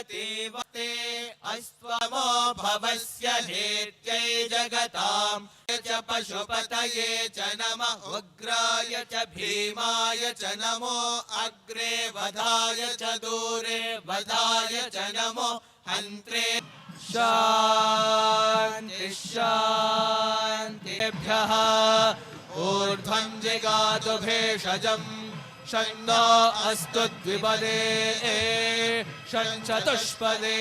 तीवते अस्त्वमो भवस्य हेत्यै जगतां च पशुपतये च नमः उग्राय च भीमाय च नमो अग्रे वधाय च दूरे वधाय च नमो हन्त्रे शान्ति शान्तिभ्यः ऊर्ध्वं जिगातु भेषजम् शन्नो अस्तु द्विपदे शञ्चतुष्पदे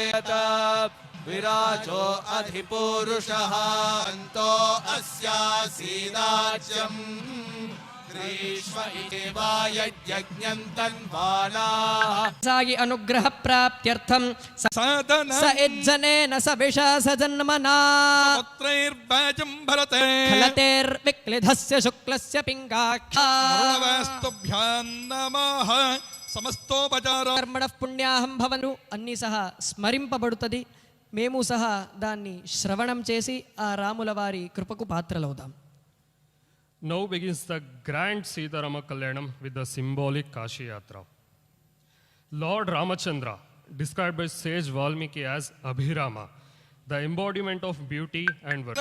विराजो अधिपूरुषः अन्तो अस्यासीनाज्यम् ग्रीष्म इवाय यज्ञं तन्वानाः सागी अनुग्रह प्राप्त्यर्थं साधन स इज्जनेन स विशास जन्मना पत्रैर्वाजं भरते फलतेर्विक्लिधस्य शुक्लस्य पिङ्गाख्या मरणवास्तुभ्यां नमः సమస్తోపచార కర్మణః పుణ్యాహం భవను అన్ని సహా స్మరింపబడుతుంది. మేము సహా దాన్ని శ్రవణం చేసి ఆ రాముల వారి కృపకు పాత్రలవుదాం. Now begins the grand Sitarama Kalyanam with the symbolic Kashi Yatra. Lord Ramachandra, described by sage Valmiki as Abhirama, the embodiment of beauty and virtue.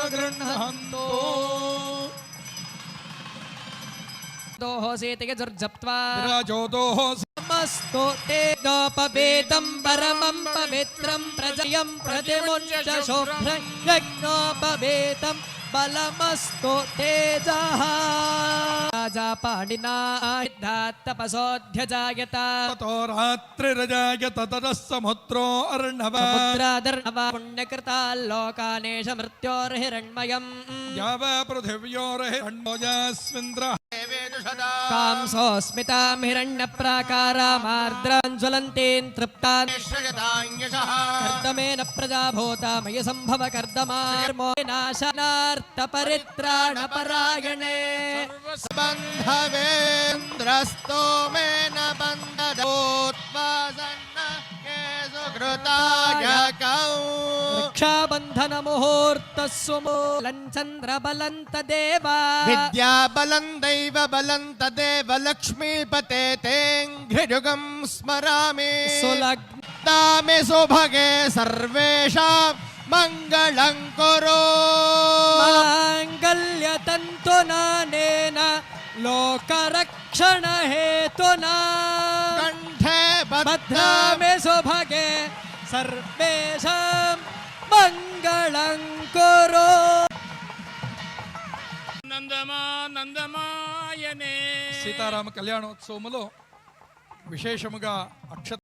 నమस्तो ते నోపవేదం పరమం పవిత్రం ప్రజయం ప్రతిముంచ శోభ్రం యజ్ఞోపవేదం బలమस्तो తేజః రాజా పాడినా తపసోధ్యజాయత తతో రాత్రిరజాయత తతః సముద్రో అర్ణవ సముద్రాదర్ణవ పుణ్యకృతాల్లోకానేష మృత్యోర్హిరణ్మయం యావ పృథివ్యోర్హిరణ్మోజస్మింద్ర కాంసోస్మితాం హిరణ్యప్రాకారామార్ద్రాం జ్వలంతీన్ తృప్తాన్ కర్దమేన ప్రజాభూతామయ సంభవ కర్దమార్మో నాశనార్థ పరిత్రాణ పరాయణే బంధవేంద్రస్తో మేన బంధోత్వాసన్న కేసు కృతాయకౌ రక్షాబంధన ముహూర్త సుమూలంచంద్ర బలంత దేవా విద్యా బలం దైవ బలం తదేవ లక్ష్మీపతే తేంఘ్రియుగం స్మరామి సులగ్నామి సుభగే సర్వేషాం మంగళం కురు మాంగళ్యతంతునానేన లోకరక్షణ హేతునా కంఠే బధ్నామి సుభగే సర్వేషాం మంగళం కురు. సీతారామ కళ్యాణోత్సవములో విశేషముగా